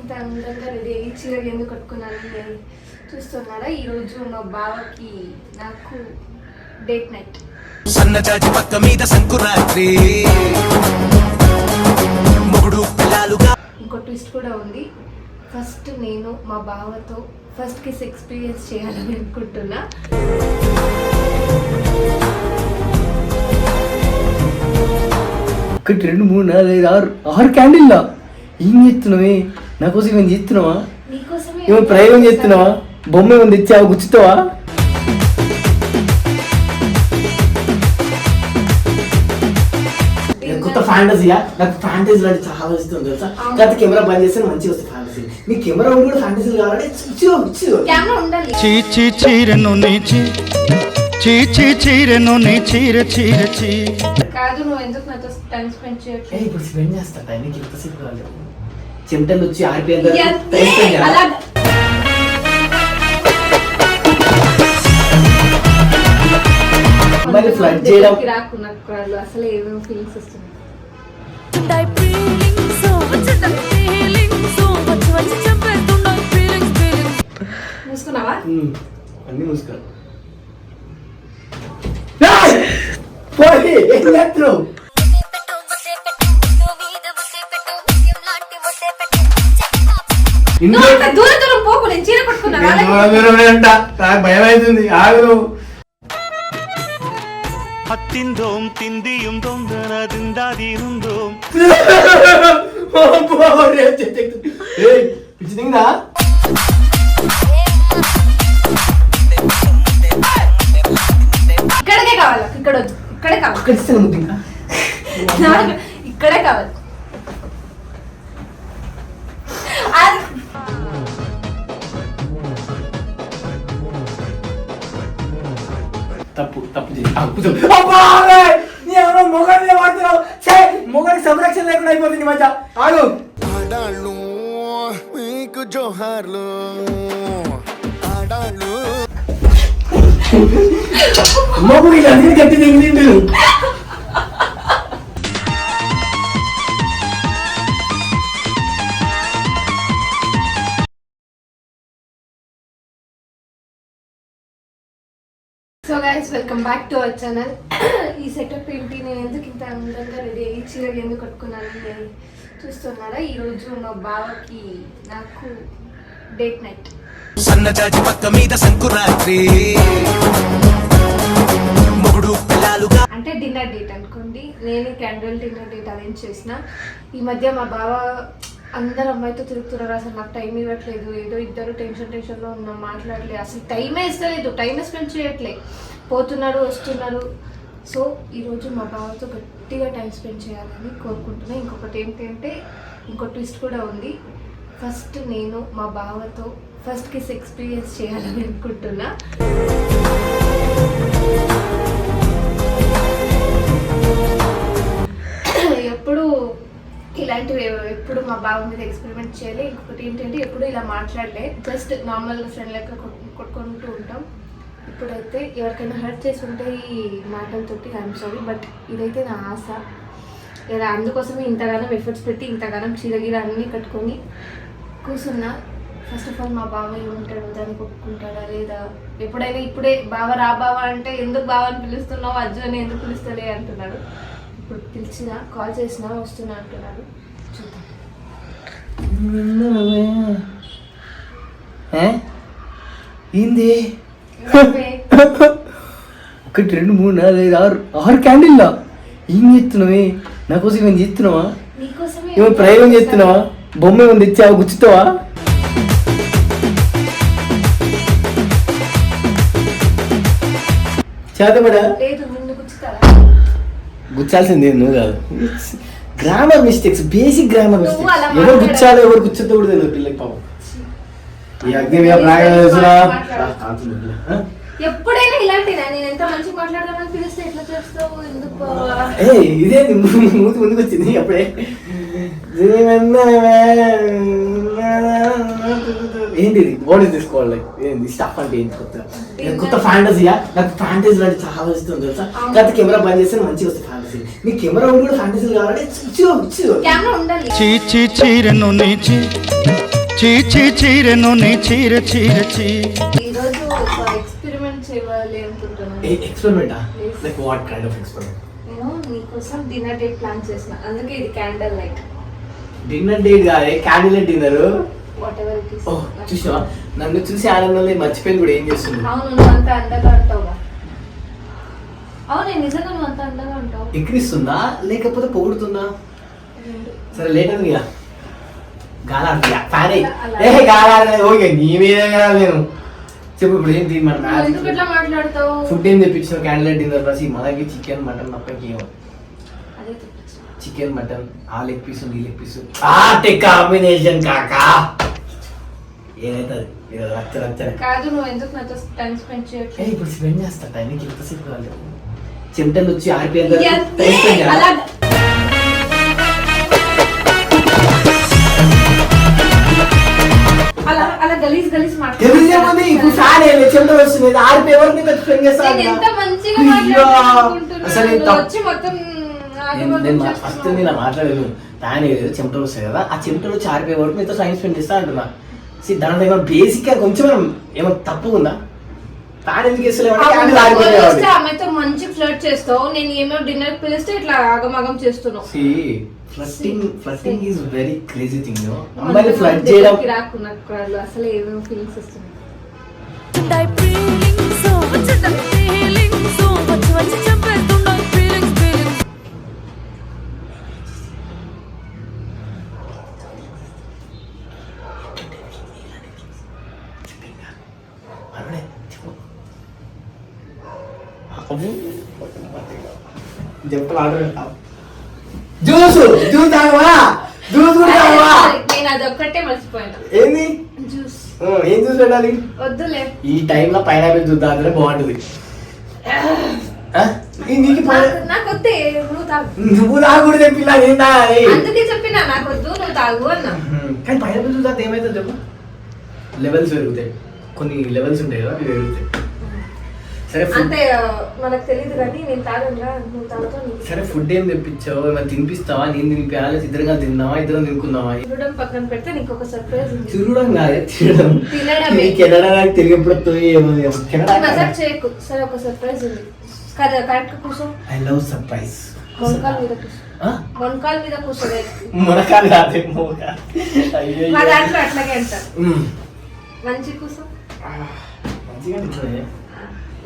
ఇంత అందంగా రెడీ అయ్యి చీర ఎందుకు కట్టుకున్నాను అని చూస్తున్నారా. ఈరోజు మా బావకి నాకు డేట్ నైట్. సన్నజాజి పక్క మీద సంకురాత్రి మొగుడు పిల్లలుగా. ఇంకో ట్విస్ట్ కూడా ఉంది. ఫస్ట్ నేను మా బావతో ఫస్ట్ కిస్ ఎక్స్పీరియన్స్ చేయాలని అనుకుంటున్నా. ఒకటి 2 3 4 5 6 క్యాండిల్లా ఏం చేస్తున్నావే? నా కోసం ఏమైనా చేస్తున్నావా? ఏమో ప్రయోగం చేస్తున్నావా? బొమ్మ ఏమైనా తెచ్చావా? గుచ్చుతావా? కొత్త ఫ్యాంటసీయా? నాకు ఫ్యాంటసీ లాంటి చాలా ఇస్తుంది తెలుసా. గత కెమెరా బంద్ చేస్తే మంచిగా వస్తుంది ఫ్యాంటసీ. నీ కెమెరా ఉండి కూడా ఫ్యాంటసీలు కావాలంటే చీచి చీరను నీచి చీచి చీరను నీ చీర చీర చీ. కాదు, నువ్వు ఎందుకు నాతో టైం స్పెండ్ చేయట్లేదు? ఇప్పుడు స్పెండ్ చేస్తా టైం. నీకు ఎంతసేపు కావాలి? చెమటలు వచ్చి ఆరిపోయేంత మరి ఫ్లడ్ చేయడం అసలు ఏమేమి ఫీలింగ్స్ వస్తున్నాయి. మూసుకున్నావా? అన్ని మూసుకో. ఏం చేస్తున్నావు? దూరం దూరం పోకు, నేను చీర పట్టుకున్నా. నాకు భయం అవుతుంది. ఆగు. ഹത്തിന്തോം തിന്തിയും തൊന്തനതിന്താതിരുന്തോം ఇక్కడికే కావాలి. ఇక్కడ వద్దు, ఇక్కడే కావాలి. ఇక్కడే కావాలి. తప్పు మొగని సంరక్షణ లేకుండా అయిపోతుంది ఈ మధ్య. ఆగు. ఆడాళ్ళు మీకు జోహార్లు ఆడాళ్ళు మొగ్గు ఇలా గట్టి తిండి. So guys, welcome back to our channel. ఈ సెటప్ ఏంటి, నేను ఎందుకు ఇంత అందంగా రెడీ అయ్యి చీర ఎందుకు కట్టుకున్నాను అని చూస్తున్నారా. ఈరోజు మా బావకి నాకు డేట్ నైట్. సన్నజాజి పక్క మీద సంకురాత్రి మొగుడు పిల్లలుగా. అంటే డిన్నర్ డేట్ అనుకోండి. నేను క్యాండిల్ డిన్నర్ డేట్ అరేంజ్ చేసిన. ఈ మధ్య మా బావ అందరు అమ్మాయితో తిరుగుతున్నారు. అసలు నాకు టైం ఇవ్వట్లేదు. ఏదో ఇద్దరు టెన్షన్లో ఉన్నాం, మాట్లాడలేదు. అసలు టైమే ఇస్తలేదు, టైమే స్పెండ్ చేయట్లే. పోతున్నారు, వస్తున్నారు. సో ఈరోజు మా బావతో గట్టిగా టైం స్పెండ్ చేయాలని కోరుకుంటున్నాను. ఇంకొకటి ఏంటంటే ఇంకో ట్విస్ట్ కూడా ఉంది. ఫస్ట్ నేను మా బావతో ఫస్ట్ కిస్ ఎక్స్పీరియన్స్ చేయాలని అనుకుంటున్నా. ఎప్పుడు ఇలాంటివి ఎప్పుడు మా బావ మీద ఎక్స్పెరిమెంట్ చేయాలి. ఇంకొకటి ఏంటంటే ఎప్పుడు ఇలా మాట్లాడలే, జస్ట్ నార్మల్ ఫ్రెండ్ లెక్క కొట్టుకుంటూ ఉంటాం. ఇప్పుడైతే ఎవరికైనా హర్ట్ చేసి ఉంటే ఈ మాటలతోటి ఐఎమ్ సారీ, బట్ ఇదైతే నా ఆశ. లేదా అందుకోసమే ఇంతగానం ఎఫర్ట్స్ పెట్టి ఇంతగానం చీరగీర అన్నీ కట్టుకొని కూర్చున్నా. ఫస్ట్ ఆఫ్ ఆల్ మా బావ ఏముంటాడు, దాన్ని కొట్టుకుంటాడా లేదా? ఎప్పుడైనా ఇప్పుడే బావ రా బావ అంటే ఎందుకు బావ అని పిలుస్తున్నావు, అజ్జు అని ఎందుకు పిలుస్తలే అంటున్నాడు. ఇప్పుడు పిలిచిన కాల్ చేసినా వస్తున్నా అంటున్నాడు. చూద్దాం. ఏంది? 1 2 3 4 5 6 క్యాండిల్లా ఏం చేస్తున్నావే? నా కోసం ఏమైనా చేస్తున్నావా? ఏమో ప్రయోగం చేస్తున్నావా? బొమ్మ ఏమైనా తెచ్చావా? గుచ్చుతావా? చేతబడా గుచ్చాల్సిందే, నువ్వు కాదు. Grammar mistakes, basic grammar mistakes. ఎవరు గుచ్చాలో ఎవరు గుచ్చతో కూడా తెలియదు పిల్లకి. పాపం ఈ అగ్ని ఎప్పుడైనా ఇలాంటినా? నేను ఎంత మంచి మాట్లాడదామని పిలిస్తే ఎట్లా చేస్తావు? ఎందుకు ఇదే మూతి ముందుకు వచ్చింది అప్పుడే. ఏంటి బాడీ తీసుకోవాలి? ఏంది స్టఫ్ అంటే ఏంటి? కొత్త ఫ్యాంటసీయా? నాకు ఫ్యాంటసీ లాంటి చాలా ఇస్తుంది తెలుసా. గత కెమెరా బంద్ చేస్తే మంచిగా వస్తుంది ఫ్యాంటసీ. నీ కెమెరా ఉండి కూడా ఫ్యాంటసీలు కావాలంటే చీచి చీరను నీచి చీచి చీరెను నీ చీర చీర చీ ఈ రోజు ఒక ఎక్స్పెరిమెంట్ చేయాలి అనుకుంటున్నాను. ఎక్స్పెరిమెంటా? Like what kind of experiment? నేను నీకోసం డిన్నర్ డేట్ ప్లాన్ చేసిన, అందుకే ఇది క్యాండిల్ లైట్. డిన్నర్ డేట్ కాదే, candle dinner. Whatever it is. ఓ చూసావా, నన్ను చూసి ఆనందంలో మర్చిపోయింది కూడా ఏం చేస్తుంది. అవును, నువ్వు అంత అందంగా ఉంటావుగా. అవును, నిజంగా నువ్వు అంత అందంగా ఉంటావు. ఎక్కిరిస్తుందా లేకపోతే పొగుడుతుందా? సరే లేట్ అది ఇక గాలాడుతుందా ఫ్యాన్ ఏ గాలాడలే. ఓకే నీ మీద కదా నేను చెప్పు ఇప్పుడు ఏంటి మన నువ్వు ఎందుకు ఇట్లా మాట్లాడతావు? ఫుడ్ ఏం తెప్పించావు? క్యాండిల్ డిన్నర్ రాసి మనకి చికెన్ మటన్ తప్పకి ఏమో. అదే తెప్పించు. చికెన్ మటన్ ఆ లెగ్ పీస్ ఈ లెగ్ పీస్ ఆటే కాంబినేషన్ కాకా ఏదైతుంది ఇది రచ్చ. కాదు, నువ్వు ఎందుకు నాతో టైం స్పెండ్ చేయట్లేదు? ఇప్పుడు స్పెండ్ చేస్తా టైం ఎంతసేపు కావాలి. చెమటలు వచ్చి ఆరిపోయేంత అలా అలా అలా గలీజ్ గలీజ్ మాట్లాడుతుంది. ఇప్పుడు ఫ్యాన్ చెమటలు వస్తుంది ఆరిపోయే వరకు నేను స్పెండ్ చేస్తాను. ఎంత మంచిగా మాట్లాడుతున్నావు. అసలు వచ్చి మొత్తం ఫస్ట్ నేను మాట్లాడలేదు. ఫ్యాన్ ఏదో చెమటలు వస్తాయి కదా, ఆ చెమటలు వచ్చి ఆరిపోయే వరకు నీతో టైం స్పెండ్ చేస్తా అంటున్నా. దాని దగ్గర బేసిక్ గా కొంచెం ఏమైనా తప్పు ఉందా? ఫ్యాన్ ఎందుకు వేస్తలేవు? ఆమెతో మంచి ఫ్లర్ట్ చేస్తావు, నేను ఏమో డిన్నర్ పిలిస్తే ఇట్లా ఆగమాగం చేస్తున్నావు. Flirting is very crazy thing. అమ్మాయిని ఫ్లర్ట్ చేయడం అసలు ఏమేమి ఫీలింగ్స్ వస్తున్నాయి. జ్యూస్ జ్యూస్ తాగవా? జ్యూస్ కూడా తాగవా? నేను అది ఒక్కటే మర్చిపోయాను. ఏంది జ్యూస్? ఏం జ్యూస్ పెట్టాలి? వద్దులే. ఈ టైంలో పైనాపిల్ జ్యూస్ తాగితే బాగుంటుంది. నాకు వద్దే, నువ్వు తాగు. నువ్వు తాగకూడదు పిల్ల, నేను తాగాలి. అందుకే చెప్పినా నాకు వద్దు, నువ్వు తాగు అన్నా. కానీ పైనాపిల్ జ్యూస్ తాగితే ఏమైతుంది చెప్పు? లెవెల్స్ పెరుగుతాయి, కొన్ని లెవెల్స్ ఉంటాయి కదా, అవి పెరుగుతాయి. సరే అంటే మనకు తెలియదు కానీ నేను తాగంగా, నువ్వు తాగుతావు. సరే ఫుడ్ ఏం తెప్పించావు? ఏమైనా తినిపిస్తావా? నేను తినిపించాలి, ఇద్దరుగా తిందామా, ఇద్దరం తినుకుందామా? తినడం పక్కన పెడితే నీకు ఒక సర్ప్రైజ్ ఉంది. తినడం కాదే, తినడం. తినడమే. కెనడా నాకు తెలియదు ఎప్పుడు ఏమో మజాక్ చేయకు. సరే ఒక సర్ప్రైజ్ ఉంది కదా, కరెక్ట్ గా కూర్చో. I love surprise. మొనకాల మీద కూర్చో. మొనకాల మీద కూర్చోలేదు. మొనకాలు కాదే, మా దాంట్లో అట్లాగే అంటారు. మంచి కూర్చో. మంచిగా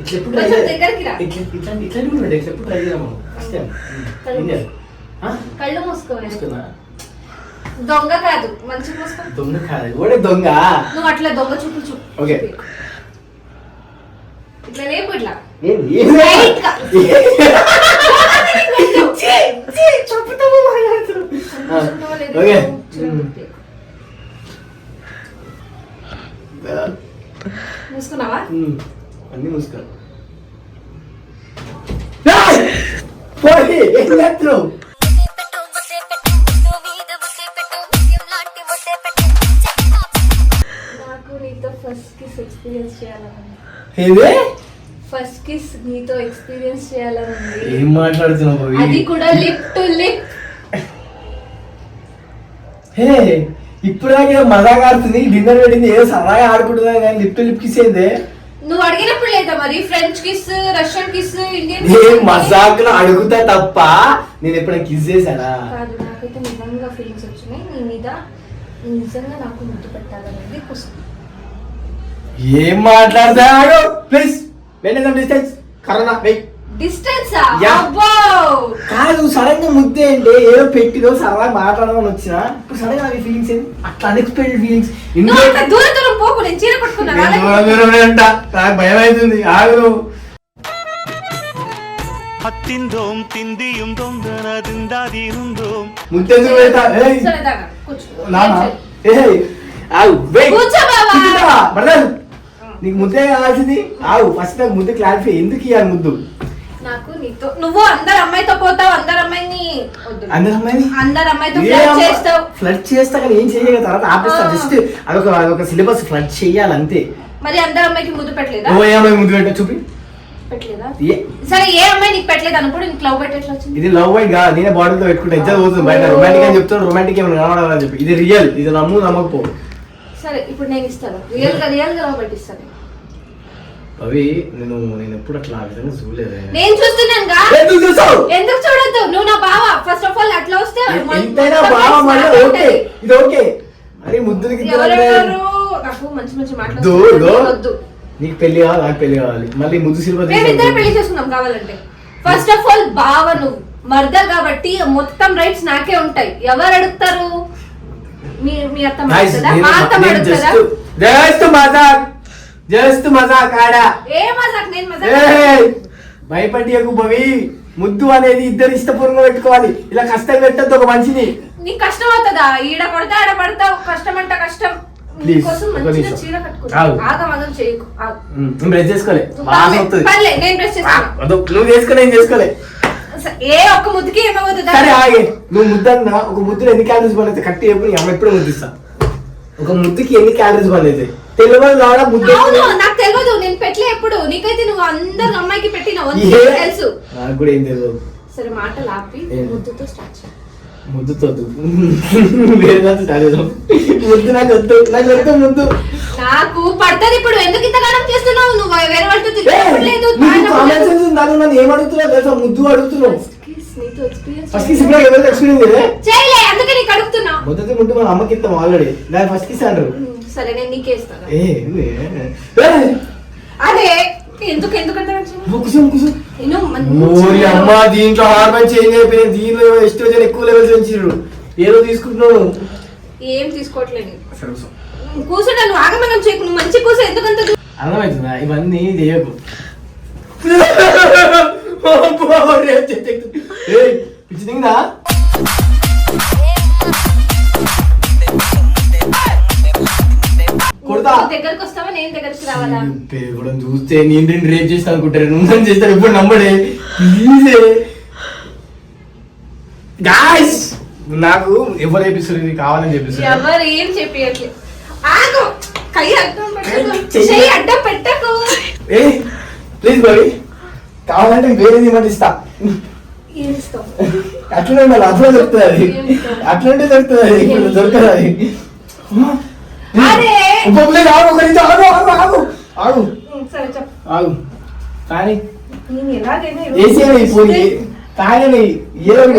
ఇట్లా ఎప్పుడు దగ్గరికి రా. ఎప్పుడు ట్రై చేద్దాము. కళ్ళు మూసుకోవాలి. దొంగ కాదు, మంచి మూసుకో. దొంగ కాదు, ఓడే దొంగ. నువ్వు అట్లా దొంగ చూపులు చూపు. ఓకే ఇట్లా లేపు, ఇట్లా మూసుకున్నావా? అన్ని మూసుకో. ఏం చేస్తున్నావు? నాకు నీతో ఫస్ట్ కిస్ ఎక్స్పీరియన్స్ చేయాలని. ఏదే ఫస్ట్ కిస్ నీతో ఎక్స్పీరియన్స్ చేయాలని. ఏం మాట్లాడుతున్నావు? అది కూడా లిప్ టు లిప్. హే ఇప్పుడు దాకా మజాగా ఆడుతుంది, డిన్నర్ పెట్టింది ఏదో సరదాగా ఆడుకుంటున్నా కానీ లిప్ టు లిప్ కిస్ ఏందే? నువ్వు అడిగినప్పుడు లేదా మరి? French kiss, Russian kiss, Indian మజాకులో అడుగుతా తప్ప నేను ఎప్పుడైనా కిస్ చేశానా? కాదు, నాకైతే నిజంగా ఫీలింగ్స్ వచ్చినాయి నీ మీద. నిజంగా నాకు ముద్దు పెట్టాలనేది కోసం. ఏం మాట్లాడతాడు? ప్లీజ్ వెళ్దాం. డిస్టెన్స్ కరోనా డిస్టెన్స్ కాదు, సడన్ గా ముద్దే అంటే ఏదో పెట్టిదో సరదా మాట్లాడమని వచ్చిన. ఇప్పుడు సడన్ గా ఫీలింగ్స్ ఏంటి? అట్లా అన్ఎక్స్పెక్టెడ్ ఫీలింగ్స్. దూరం దూరం పోకు, నేను చీర పట్టుకున్నా. నాకు భయం అవుతుంది. ఆగు. ഹത്തിന്തോം തിന്തിയും തൊന്തനതിന്താതിരുന്തോം ముద్దెందుకు పెడతా? నీకు ముద్దే కావాల్సింది. ఆగు, ఫస్ట్ నాకు ముద్దు క్లారిఫై. ఎందుకు ఇవ్వాలి ముద్దు? నాకు నీతో, నువ్వు అందరు అమ్మాయితో పోతావు, అందరు అమ్మాయిని ఫ్లర్ట్ చేస్తావు. ఫ్లర్ట్ చేస్తా కానీ ఏం చేయగల తర్వాత ఆపిస్తా. జస్ట్ అదొక సిలబస్, ఫ్లర్ట్ చెయ్యాలి అంతే. మరి అందరు అమ్మాయికి ముద్దు పెట్టలేదా? ఓ అమ్మాయి ముద్దు పెట్ట చూపి. పెట్టలేదా? సరే, ఏ అమ్మాయి నీకు పెట్టలేదు అనుకోడు. నీకు లవ్ బైట్ ఎట్లా వచ్చింది? ఇది లవ్ బైట్ కాదు, నేనే బాటిల్తో పెట్టుకుంటా. ఇజ్జత్ పోతుంది బయట. రొమాంటిక్ అని చెప్తాను, రొమాంటిక్ ఏమైనా కనబడాలని చెప్పి. ఇది రియల్, ఇది నమ్ము నమ్మకపో. సరే ఇప్పుడు నేను ఇస్తాను, రియల్ గా లవ్ పెట్టిస్తాను. అవి నేను ఎప్పుడు అట్లా ఆ విధంగా చూడలేదు. నేను చూస్తున్నానుగా. ఎందుకు చూసావు? ఎందుకు చూడొద్దు? నువ్వు నా బావ. ఫస్ట్ ఆఫ్ ఆల్ అట్లా వస్తే ఎంతైనా బావ మళ్ళీ ఓకే, ఇది ఓకే. అరే ముద్దులకి ఎవరెవరు నాకు మంచి మంచి మాటలు వద్దు. నీకు పెళ్లి కావాలి, నాకు పెళ్లి కావాలి, మళ్ళీ ముద్దు సిల్వ మేమిద్దరం పెళ్లి చేసుకుందాం కావాలంటే. ఫస్ట్ ఆఫ్ ఆల్ బావ నువ్వు మర్దర్ కాబట్టి మొత్తం రైట్స్ నాకే ఉంటాయి. ఎవరు అడుగుతారు? మీ అత్త మాట్లాడదా? మా అత్త మాట్లాడదా? జస్ట్ మజాక్ ఆడా. ఏ మజాక్? నేను మజాక్ భయపడియకు భవి. ముద్దు అనేది ఇద్దరు ఇష్టపూర్వకంగా పెట్టుకోవాలి. ఇలా కష్టం పెట్టద్దు ఒక మనిషిని. నీకు కష్టం అవుతుందా? ఈడ కొడతా ఆడ పడతావు. కష్టం అంట కష్టం. నీకోసం మంచిగా చీర కట్టుకో. ఆగమగం చేయకు. బ్రష్ చేసుకోలే, నేను బ్రష్ చేసుకున్నా. నువ్వు చేసుకోలే, నేను చేసుకోలే. ఏ ఒక్క ముద్దుకి ఏమవుతుంది? సరే ఆగే. నువ్వు ముద్దన్నా ఒక ముద్దులు ఎన్ని క్యాలరీస్ పడతాయి కట్టి చెప్పు. అమ్మ ఎప్పుడు ముద్దిస్తా. ఒక ముద్దుకి ఎన్ని క్యాలరీస్ పడతాయి తెలియదు. ముద్దు నాకు తెలియదు, నేను పెట్టలే ఎప్పుడు. నీకైతే నువ్వు అందరు అమ్మాయికి పెట్టినావు తెలుసు. నాకు కూడా ఏం తెలియదు. సరే మాటలు ఆపి ముద్దుతో స్టార్ట్ చేయి. ముద్దుతో ముద్దు నాకు వద్దు, నాకు వద్దు ముద్దు. నాకు పడుతుంది ఇప్పుడు. ఎందుకు ఇంతగానం చేస్తున్నావు? నువ్వు వేరే వాళ్ళతో తిరగలేదు. నన్ను ఏం అడుగుతున్నావు తెలుసా? ముద్దు అడుగుతున్నావు. ఫస్ట్ కిస్ ఇప్పుడు ఎవరు ఎక్స్పీరియన్స్ చేయలే, అందుకే నీకు అడుగుతున్నా. మొదటి ముద్దు మన అమ్మకి ఇస్తాం ఆల్రెడీ. దాని ఫస్ట్ కిస్ అంటారు. సరే నేను నీకే ఇస్తాను. అదే ఎందుకంటే దీంట్లో హార్మోన్ చేంజ్ అయిపోయింది. దీనిలో ఎస్ట్రోజన్ ఎక్కువ లెవెల్స్ పెంచారు. ఏదో తీసుకుంటున్నావు. ఏం తీసుకోవట్లేదు. కూర్చుంటా. నువ్వు ఆగమనం చేయకు. నువ్వు మంచి కూర్చో. ఎందుకంత అర్థమవుతుందా? ఇవన్నీ చేయకు. పిచ్చి దిందా? దగ్గరకు వస్తావా? నేను దగ్గరికి రావాలా? కూడా చూస్తే నేను రేపు చేస్తాను అనుకుంటారు. నువ్వు చేస్తాను ఎప్పుడు నమ్మడే. ప్లీజే గాయ్స్, నాకు ఎవరు చెప్పిస్తారు ఇది కావాలని చెప్పిస్తారు. ఎవరు ఏం చెప్పియట్లేదు. ఆగు. కై అడ్డం పెట్టకు. చెయ్యి అడ్డం పెట్టకు. ఏ ప్లీజ్ బాబీ, కావాలంటే వేరేది ఇవ్వండి ఇస్తా. అట్లనే మళ్ళీ అట్లా దొరుకుతుంది. అది అట్లంటే దొరుకుతుంది. అది ఇప్పుడు దొరకదు. అది ఆగు కానీ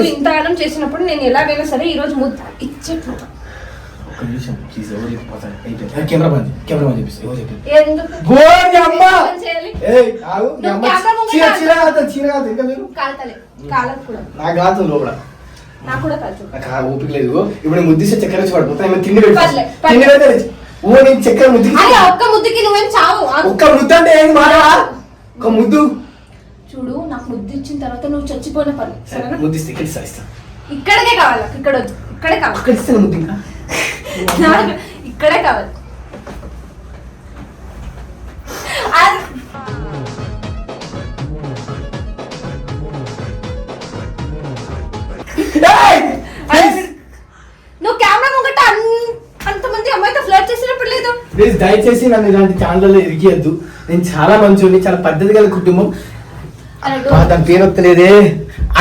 ఇంతగానం చేసినప్పుడు నేను ఎలాగైనా సరే ఈ రోజు ముద్ద ఇచ్చేట్టు. ఓపిక లేదు. ఇప్పుడు ముద్దిస్తే చక్కెర వచ్చి పడిపోతా. తిండి పెట్టి ఓ నేను చక్కెర ముద్దు. ఒక్క ముద్దుకి నువ్వేం చావు. ఒక్క ముద్దు అంటే ఏం మాట? ఒక ముద్దు చూడు. నాకు ముద్దు ఇచ్చిన తర్వాత నువ్వు చచ్చిపోయిన పని. ముద్దిస్తే ఇక్కడ ఇస్తా. ఇక్కడికే కావాలి. ఇక్కడ వద్దు. ఇక్కడే కావాలి. అక్కడ ఇస్తే ముద్దు ఇంకా ఇక్కడే కావాలి. నువ్వు కెమెరా ముంగట అంతమంది అమ్మాయితో ఫ్లర్ట్ చేసినప్పుడు లేదు. ప్లీజ్ దయచేసి నన్ను ఇలాంటి ఛానల్లో ఇరిగియద్దు. నేను చాలా మంచోని, చాలా పద్ధతి గల కుటుంబం. దాని పేరు వస్తలేదే.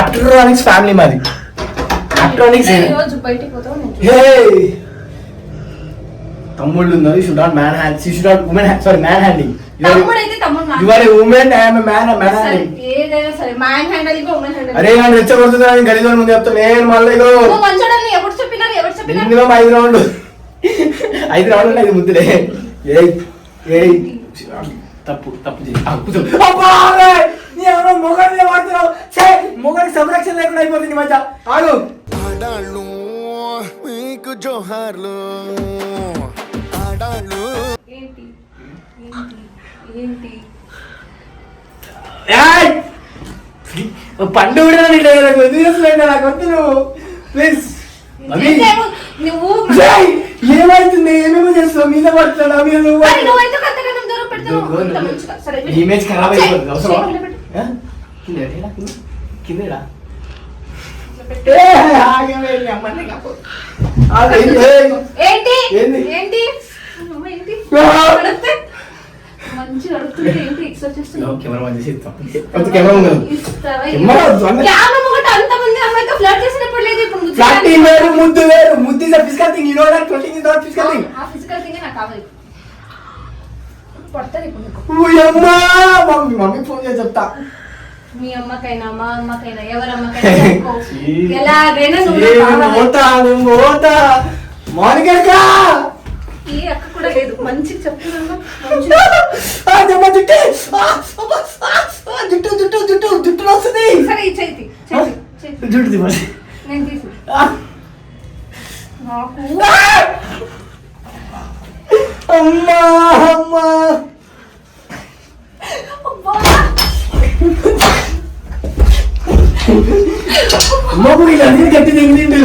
అట్రానిక్స్ ఫ్యామిలీ మాది. అట్రానిక్స్ తమ్ముళ్ళు ఉన్నారు. You should not man hand. You should not women hand. Sorry man handing. You are a women. I am a man. Man handing ఏదైనా సరే మ్యాన్ హ్యాండలింగ్ వుమెన్ హ్యాండలింగ్. అరే నేను రెచ్చగొడుతున్నాను. గలీజోని ముందు చెప్తా. నేను మళ్ళీ నువ్వు మంచోడని ఎవరు చెప్పినారు? ఎవరు చెప్పినారు? మినిమం 5 రౌండ్లు 5 ముద్దులే. ఏయ్ తప్పు మొగని సంరక్షణ లేకుండా అయిపోతుంది మధ్య. ఆగు. ఆడాళ్ళు మీకు జోహార్లు. ఆడాళ్ళు ఏంటి ఏంటి పండు కూడా నాకు వద్దు. నువ్వు ప్లీజ్ నువ్వు ఏమైతుంది? ఏమేమో చేస్తావు. మీద పడుతున్నా ఇమేజ్ ఖరాబ్ అయిపోతుంది. అవసరం కింద మంచి అడుగుతుంది. ఏంటి ఎక్సర్సైజ్ చేస్తున్నావు? కెమెరా చేసి అంతమంది అమ్మాయితో ఫ్లర్ట్ చేసినప్పుడు లేదు. ఇప్పుడు ముద్దు వేరు. ముద్దు is a physical thing. You know that flirting is not physical thing. Physical thing నాకు కావాలి. పడుతుంది ఇప్పుడు నీకు. అమ్మా మమ్మీ ఫోన్ చేసి చెప్తా. మీ అమ్మకైనా మా అమ్మకైనా ఎవరి అమ్మకైనా ఎలాగైనా పోతా మౌనిక ఈ అక్క కూడా లేదు. మంచిగా చెప్తున్నాను. జుట్టు జుట్టు జుట్టు జుట్టు వస్తుంది. సరే ఈ చేతి జుట్టు దివ్వండి. నేను తీసి నాకు అమ్మా అమ్మా అమ్మ ఇలా గట్టి తిండి.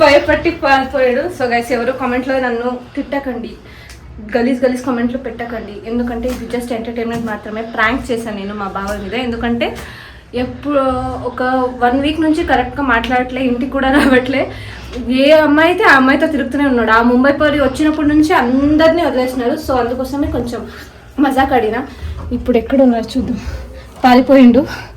భయపట్టి పారిపోయాడు. సో గైస్ ఎవరు కామెంట్లో నన్ను తిట్టకండి, గలీజ్ కామెంట్లు పెట్టకండి. ఎందుకంటే ఇది జస్ట్ ఎంటర్టైన్మెంట్ మాత్రమే. ప్రాంక్ చేశాను నేను మా బావ మీద. ఎందుకంటే ఎప్పుడు ఒక 1 వీక్ నుంచి కరెక్ట్గా మాట్లాడట్లే, ఇంటికి కూడా రావట్లే. ఏ అమ్మాయి అయితే ఆ అమ్మాయితో తిరుగుతూనే ఉన్నాడు. ఆ ముంబై పోరి వచ్చినప్పటి నుంచి అందరినీ వదిలేసినారు. సో అందుకోసమే కొంచెం మజాక్ ఆడినా. ఇప్పుడు ఎక్కడ ఉన్నారు చూద్దాం. పారిపోయిండు.